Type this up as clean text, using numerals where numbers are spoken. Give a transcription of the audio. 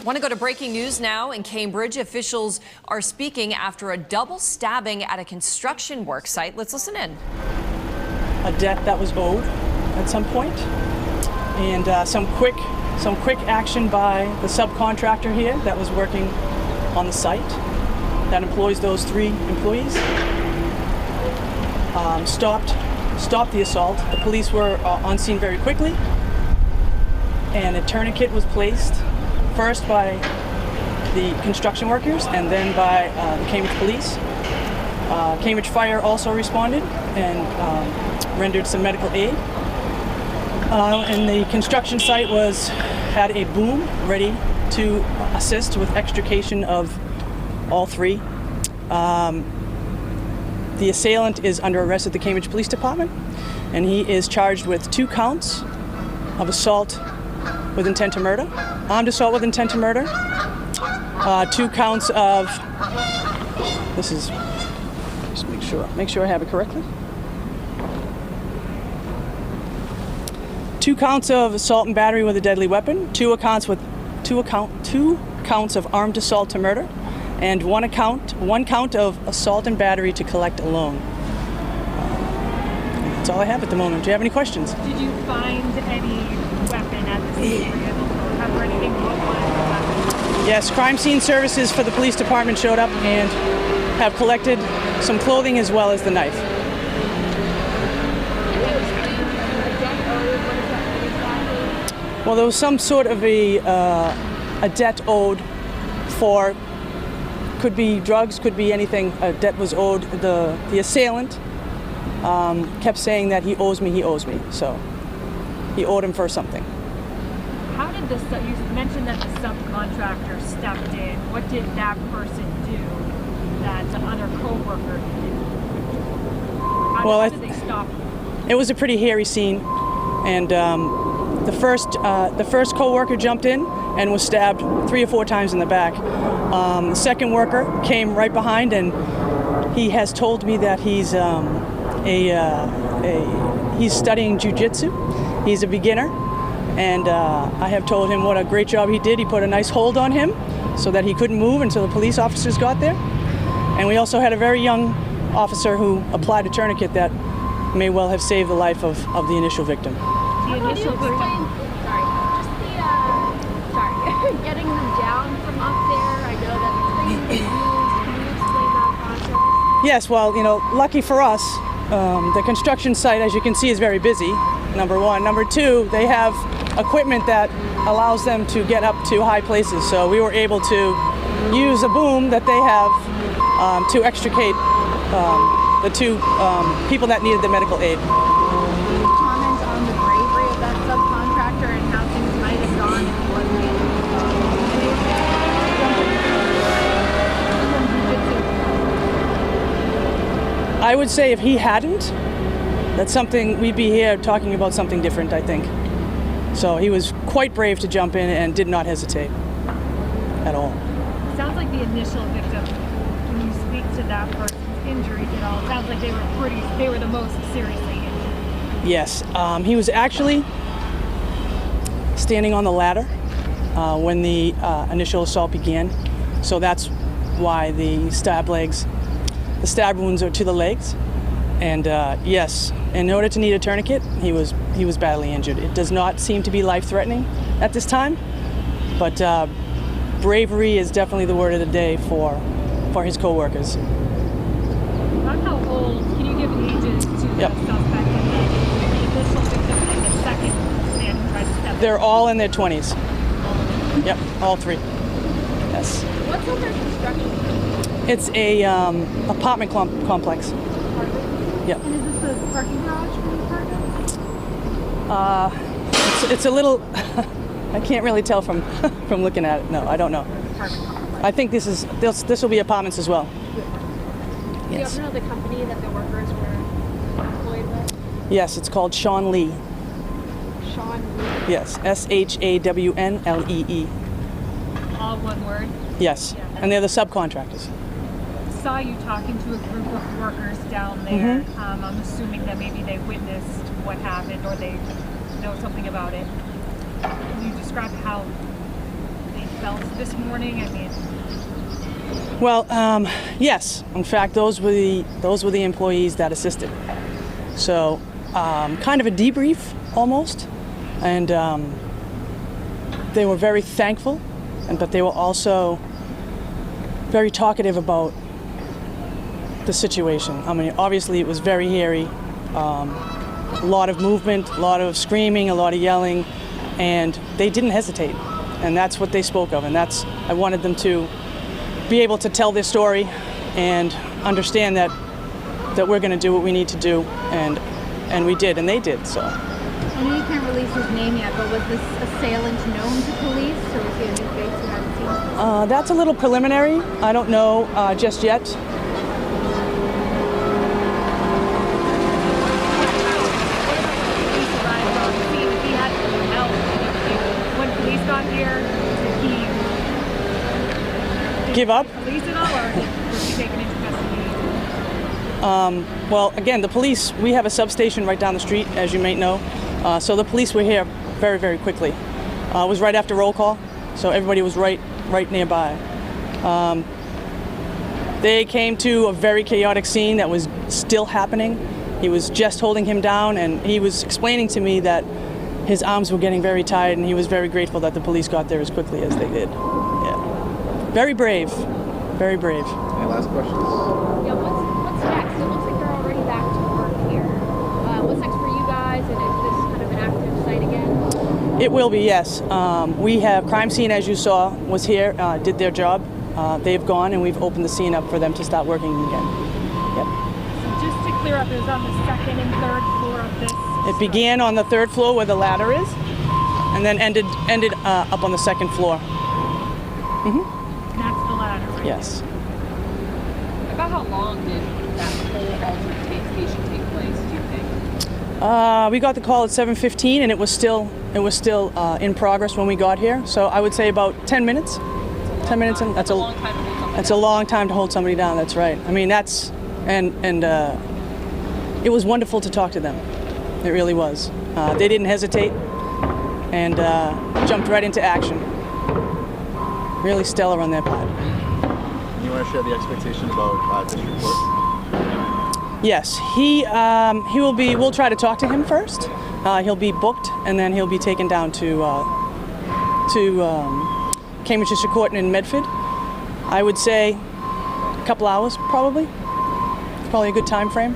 Want to go to breaking news now in Cambridge. Officials are speaking after a double stabbing at a construction work site. Let's listen in. A debt that was owed at some point, and some quick action by the subcontractor here that was working on the site that employs those 3 employees. Stopped the assault. The police were on scene very quickly, and a tourniquet was placed first by the construction workers and then by the Cambridge police. Cambridge Fire also responded and rendered some medical aid. And the construction site had a boom ready to assist with extrication of all 3. The assailant is under arrest at the Cambridge Police Department, and he is charged with 2 counts of assault with intent to murder, armed assault with intent to murder, 2 counts of, just make sure I have it correctly. 2 counts of assault and battery with a deadly weapon, 2 counts of armed assault to murder, and 1 count of assault and battery to collect a loan. That's all I have at the moment. Do you have any questions? Did you find any weapon at the scene? Were you able to recover anything? Yes, crime scene services for the police department showed up and have collected some clothing as well as the knife. Well, there was some sort of a debt owed for, could be drugs, could be anything. A debt was owed. The assailant kept saying that he owes me. So he owed him for something. How did you mentioned that the subcontractor stepped in. What did that person do that the other co-worker did? How did they stop? It was a pretty hairy scene, and the first co-worker jumped in and was stabbed 3 or 4 times in the back. The second worker came right behind, and he has told me that he's he's studying jiu-jitsu. He's a beginner, and I have told him what a great job he did. He put a nice hold on him so that he couldn't move until the police officers got there. And we also had a very young officer who applied a tourniquet that may well have saved the life of the initial victim. Getting them down from up there. I know that it's pretty confused. Can you explain that process? Yes, well, lucky for us, the construction site, as you can see, is very busy, number 1. Number 2, they have equipment that allows them to get up to high places. So we were able to use a boom that they have to extricate the 2 people that needed the medical aid. Comment on the bravery of that subcontractor and how things might have gone if he wasn't able to I would say if he hadn't, that's something, we'd be here talking about something different, I think. So he was quite brave to jump in and did not hesitate at all. Sounds like the initial victim, when you speak to that person's injuries at all, it sounds like they were the most seriously injured. Yes, he was actually standing on the ladder when the initial assault began. So that's why the stab wounds are to the legs. And yes, in order to need a tourniquet, he was badly injured. It does not seem to be life-threatening at this time, but bravery is definitely the word of the day for his co-workers. About how old, can you give ages to the suspect and the initial victim and the second man who tried to step in? They're all in their 20s. Yep, all 3. Yes. What's under construction? It's a apartment complex. Yep. And is this the parking garage for the apartment? It's a little. I can't really tell from looking at it. No, I don't know. I think this will be apartments as well. Yes. Do you ever know the company that the workers were employed with? Yes, it's called Shawn Lee. Shawn Lee? Yes, SHAWNLEE. All one word? Yes, and they're the subcontractors. Saw you talking to a group of workers down there. I'm assuming that maybe they witnessed what happened or they know something about it. Can you describe how they felt else this morning? I mean, Well, yes. In fact, those were the employees that assisted. So, kind of a debrief almost, and they were very thankful, but they were also very talkative about the situation. I mean, obviously it was very hairy, a lot of movement, a lot of screaming, a lot of yelling, and they didn't hesitate. And that's what they spoke of, and I wanted them to be able to tell their story and understand that we're going to do what we need to do, and we did, and they did. So. I know you can't release his name yet, but was this assailant known to police, or was he a new face you hadn't seen? That's a little preliminary. I don't know just yet. police arrived on the scene. If he had some help, when police got here, did he Give up? police at all, or was he taken into custody? Well, again, the police, we have a substation right down the street, as you may know. So the police were here very, very quickly. It was right after roll call, so everybody was right nearby. They came to a very chaotic scene that was still happening. He was just holding him down, and he was explaining to me that his arms were getting very tired, and he was very grateful that the police got there as quickly as they did. Yeah. Very brave. Very brave. Any last questions? Yeah, what's next? It looks like they're already back to work here. What's next for you guys, and is this kind of an active site again? It will be, yes. We have crime scene, as you saw, was here, did their job. They've gone, and we've opened the scene up for them to start working again. Yep. So just to clear up, it was on the second and third floor of this. It began on the third floor where the ladder is, and then ended up on the second floor. That's the ladder, right? Yes. About how long did that whole altercation take place, do you think? We got the call at 7:15, and it was still in progress when we got here. So I would say about 10 minutes. 10 minutes, and that's a long time to hold somebody that's a long time to hold somebody down. That's right. I mean, it was wonderful to talk to them. It really was. They didn't hesitate and jumped right into action. Really stellar on their part. You want to share the expectation about district court? Yes, he will be. We'll try to talk to him first. He'll be booked, and then he'll be taken down to Cambridge District Court in Medford. I would say a couple hours, probably. It's probably a good time frame.